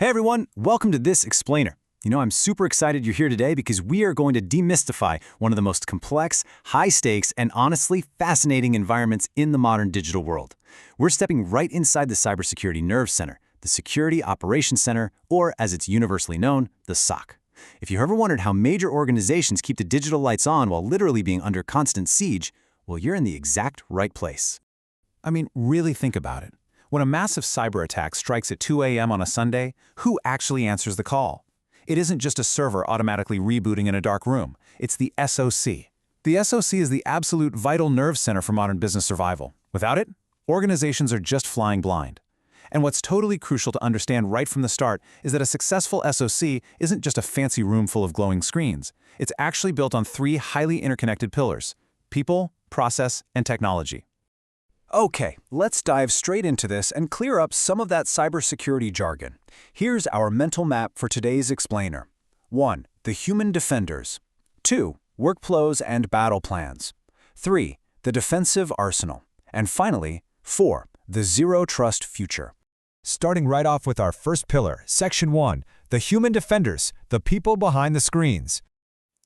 Hey everyone, welcome to this explainer. I'm super excited you're here today because we are going to demystify one of the most complex, high-stakes, and honestly fascinating environments in the modern digital world. We're stepping right inside the cybersecurity nerve center, the Security Operations Center, or as it's universally known, the SOC. If you ever wondered how major organizations keep the digital lights on while literally being under constant siege, well, you're in the exact right place. Really think about it. When a massive cyber attack strikes at 2 a.m. on a Sunday, who actually answers the call? It isn't just a server automatically rebooting in a dark room. It's the SOC. The SOC is the absolute vital nerve center for modern business survival. Without it, organizations are just flying blind. And what's totally crucial to understand right from the start is that a successful SOC isn't just a fancy room full of glowing screens. It's actually built on three highly interconnected pillars: people, process, and technology. Okay, let's dive straight into this and clear up some of that cybersecurity jargon. Here's our mental map for today's explainer. 1. The human defenders. 2. Workflows and battle plans. 3. The defensive arsenal. And finally, 4. The zero-trust future. Starting right off with our first pillar, Section 1, the human defenders, the people behind the screens.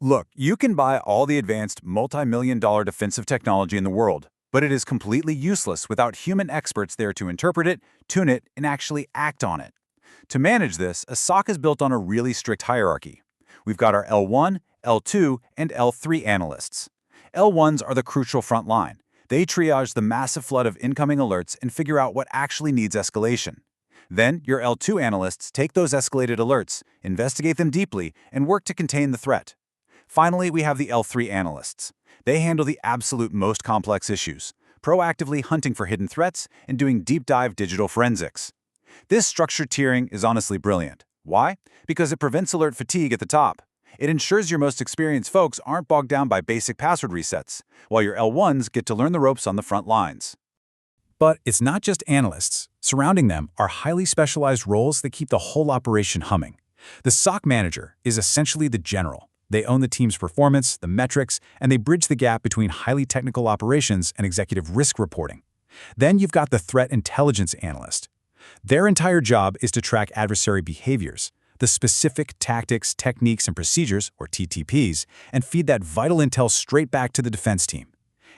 Look, you can buy all the advanced multi-million-dollar defensive technology in the world, but it is completely useless without human experts there to interpret it, tune it, and actually act on it. To manage this, a SOC is built on a really strict hierarchy. We've got our L1, L2, and L3 analysts. L1s are the crucial front line. They triage the massive flood of incoming alerts and figure out what actually needs escalation. Then, your L2 analysts take those escalated alerts, investigate them deeply, and work to contain the threat. Finally, we have the L3 analysts. They handle the absolute most complex issues, proactively hunting for hidden threats and doing deep-dive digital forensics. This structured tiering is honestly brilliant. Why? Because it prevents alert fatigue at the top. It ensures your most experienced folks aren't bogged down by basic password resets, while your L1s get to learn the ropes on the front lines. But it's not just analysts. Surrounding them are highly specialized roles that keep the whole operation humming. The SOC manager is essentially the general. They own the team's performance, the metrics, and they bridge the gap between highly technical operations and executive risk reporting. Then you've got the threat intelligence analyst. Their entire job is to track adversary behaviors, the specific tactics, techniques, and procedures, or TTPs, and feed that vital intel straight back to the defense team.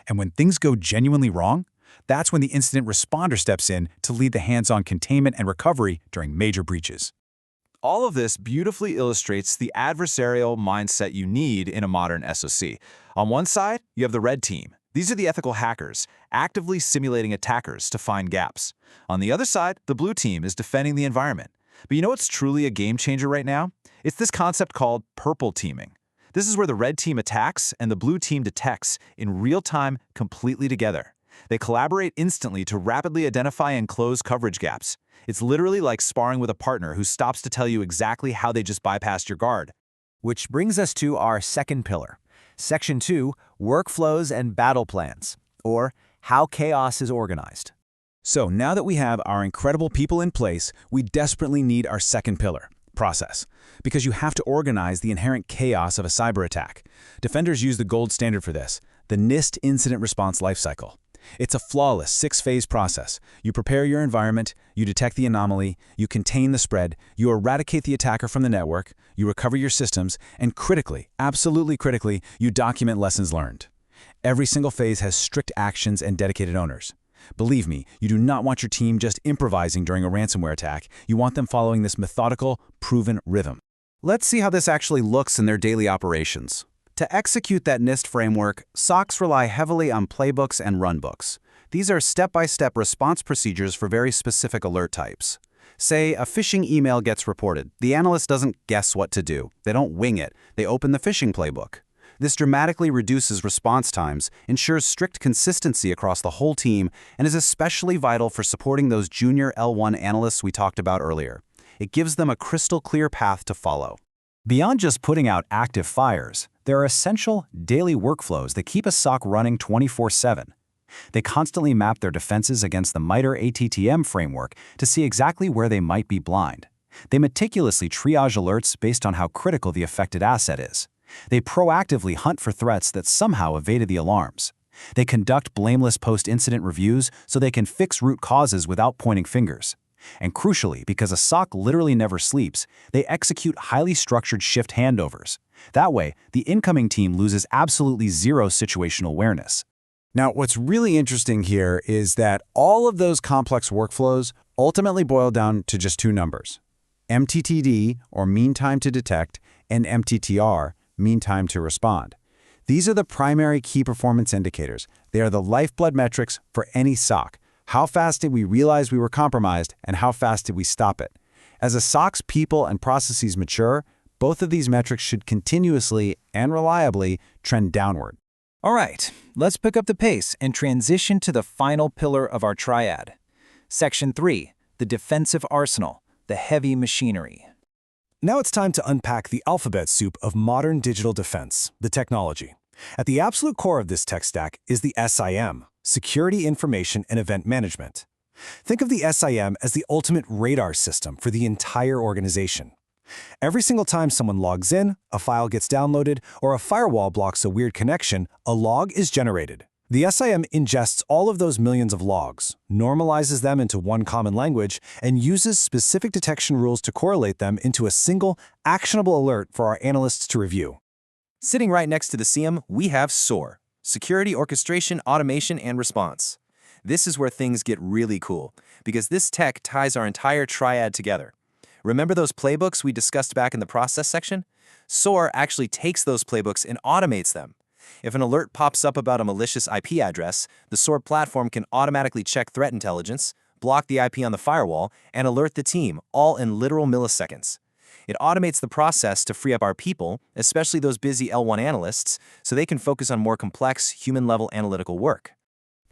And when things go genuinely wrong, that's when the incident responder steps in to lead the hands-on containment and recovery during major breaches. All of this beautifully illustrates the adversarial mindset you need in a modern SOC. On one side, you have the red team. These are the ethical hackers, actively simulating attackers to find gaps. On the other side, the blue team is defending the environment. But you know what's truly a game changer right now? It's this concept called purple teaming. This is where the red team attacks and the blue team detects in real time, completely together. They collaborate instantly to rapidly identify and close coverage gaps. It's literally like sparring with a partner who stops to tell you exactly how they just bypassed your guard. Which brings us to our second pillar, Section 2, Workflows and Battle Plans, or How Chaos is Organized. So now that we have our incredible people in place, we desperately need our second pillar, process, because you have to organize the inherent chaos of a cyber attack. Defenders use the gold standard for this, the NIST Incident Response Lifecycle. It's a flawless 6-phase process. You prepare your environment, you detect the anomaly, you contain the spread, you eradicate the attacker from the network, you recover your systems, and critically, absolutely critically, you document lessons learned. Every single phase has strict actions and dedicated owners. Believe me, you do not want your team just improvising during a ransomware attack. You want them following this methodical, proven rhythm. Let's see how this actually looks in their daily operations. To execute that NIST framework, SOCs rely heavily on playbooks and runbooks. These are step-by-step response procedures for very specific alert types. Say a phishing email gets reported. The analyst doesn't guess what to do. They don't wing it. They open the phishing playbook. This dramatically reduces response times, ensures strict consistency across the whole team, and is especially vital for supporting those junior L1 analysts we talked about earlier. It gives them a crystal clear path to follow. Beyond just putting out active fires, there are essential daily workflows that keep a SOC running 24/7. They constantly map their defenses against the MITRE ATTM framework to see exactly where they might be blind. They meticulously triage alerts based on how critical the affected asset is. They proactively hunt for threats that somehow evaded the alarms. They conduct blameless post-incident reviews so they can fix root causes without pointing fingers. And crucially, because a SOC literally never sleeps, they execute highly structured shift handovers. That way, the incoming team loses absolutely zero situational awareness. Now, what's really interesting here is that all of those complex workflows ultimately boil down to just two numbers: MTTD, or mean time to detect, and MTTR, mean time to respond. These are the primary key performance indicators. They are the lifeblood metrics for any SOC. How fast did we realize we were compromised, and how fast did we stop it? As a SOC's people and processes mature, both of these metrics should continuously and reliably trend downward. All right, let's pick up the pace and transition to the final pillar of our triad. Section 3, the defensive arsenal, the heavy machinery. Now it's time to unpack the alphabet soup of modern digital defense, the technology. At the absolute core of this tech stack is the SIM, Security Information and Event Management. Think of the SIM as the ultimate radar system for the entire organization. Every single time someone logs in, a file gets downloaded, or a firewall blocks a weird connection, a log is generated. The SIM ingests all of those millions of logs, normalizes them into one common language, and uses specific detection rules to correlate them into a single, actionable alert for our analysts to review. Sitting right next to the SIEM, we have SOAR, Security Orchestration, Automation, and Response. This is where things get really cool, because this tech ties our entire triad together. Remember those playbooks we discussed back in the process section? SOAR actually takes those playbooks and automates them. If an alert pops up about a malicious IP address, the SOAR platform can automatically check threat intelligence, block the IP on the firewall, and alert the team, all in literal milliseconds. It automates the process to free up our people, especially those busy L1 analysts, so they can focus on more complex, human-level analytical work.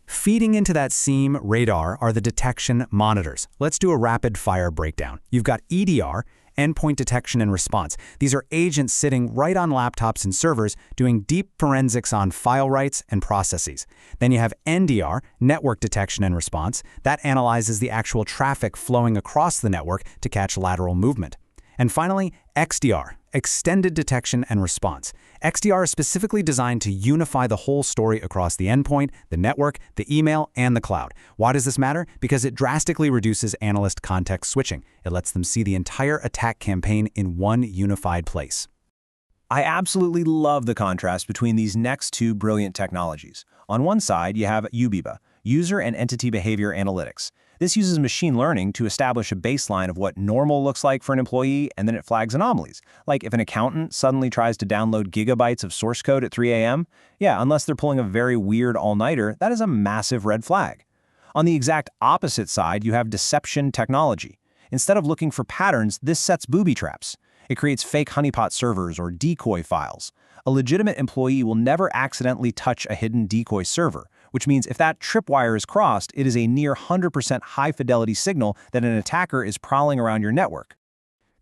Feeding into that SIEM radar are the detection monitors. Let's do a rapid-fire breakdown. You've got EDR, endpoint detection and response. These are agents sitting right on laptops and servers doing deep forensics on file writes and processes. Then you have NDR, network detection and response. That analyzes the actual traffic flowing across the network to catch lateral movement. And finally, XDR, extended detection and response. XDR is specifically designed to unify the whole story across the endpoint, the network, the email, and the cloud. Why does this matter? Because it drastically reduces analyst context switching. It lets them see the entire attack campaign in one unified place. I absolutely love the contrast between these next two brilliant technologies. On one side, you have UBIBA, User and Entity Behavior Analytics. This uses machine learning to establish a baseline of what normal looks like for an employee, and then it flags anomalies. Like if an accountant suddenly tries to download gigabytes of source code at 3 a.m., yeah, unless they're pulling a very weird all-nighter, that is a massive red flag. On the exact opposite side, you have deception technology. Instead of looking for patterns, this sets booby traps. It creates fake honeypot servers or decoy files. A legitimate employee will never accidentally touch a hidden decoy server, which means if that tripwire is crossed, it is a near 100% high-fidelity signal that an attacker is prowling around your network.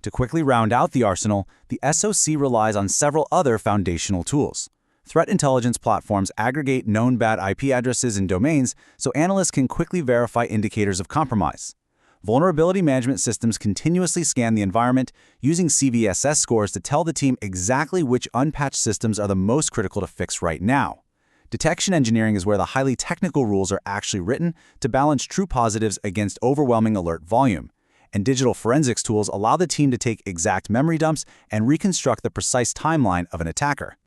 To quickly round out the arsenal, the SOC relies on several other foundational tools. Threat intelligence platforms aggregate known bad IP addresses and domains so analysts can quickly verify indicators of compromise. Vulnerability management systems continuously scan the environment, using CVSS scores to tell the team exactly which unpatched systems are the most critical to fix right now. Detection engineering is where the highly technical rules are actually written to balance true positives against overwhelming alert volume. And digital forensics tools allow the team to take exact memory dumps and reconstruct the precise timeline of an attacker.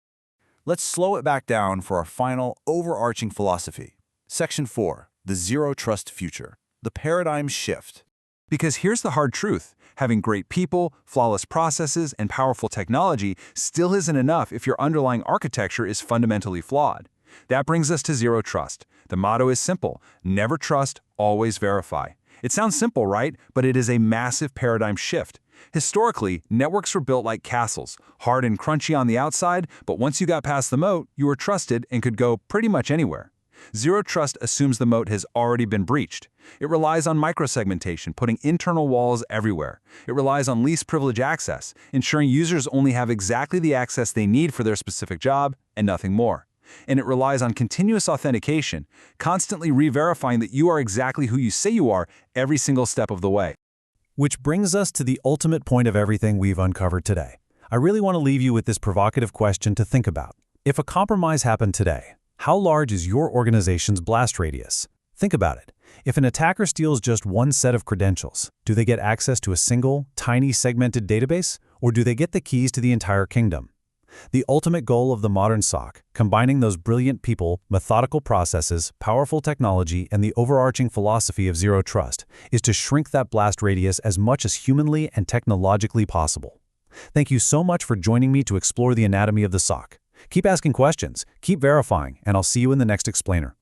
Let's slow it back down for our final overarching philosophy. Section 4, the Zero Trust Future, the paradigm shift. Because here's the hard truth. Having great people, flawless processes, and powerful technology still isn't enough if your underlying architecture is fundamentally flawed. That brings us to Zero Trust. The motto is simple: never trust, always verify. It sounds simple, right? But it is a massive paradigm shift. Historically, networks were built like castles, hard and crunchy on the outside, but once you got past the moat, you were trusted and could go pretty much anywhere. Zero Trust assumes the moat has already been breached. It relies on microsegmentation, putting internal walls everywhere. It relies on least privilege access, ensuring users only have exactly the access they need for their specific job and nothing more. And it relies on continuous authentication, constantly re-verifying that you are exactly who you say you are every single step of the way. Which brings us to the ultimate point of everything we've uncovered today. I really want to leave you with this provocative question to think about. If a compromise happened today, how large is your organization's blast radius? Think about it. If an attacker steals just one set of credentials, do they get access to a single, tiny segmented database, or do they get the keys to the entire kingdom? The ultimate goal of the modern SOC, combining those brilliant people, methodical processes, powerful technology, and the overarching philosophy of zero trust, is to shrink that blast radius as much as humanly and technologically possible. Thank you so much for joining me to explore the anatomy of the SOC. Keep asking questions, keep verifying, and I'll see you in the next explainer.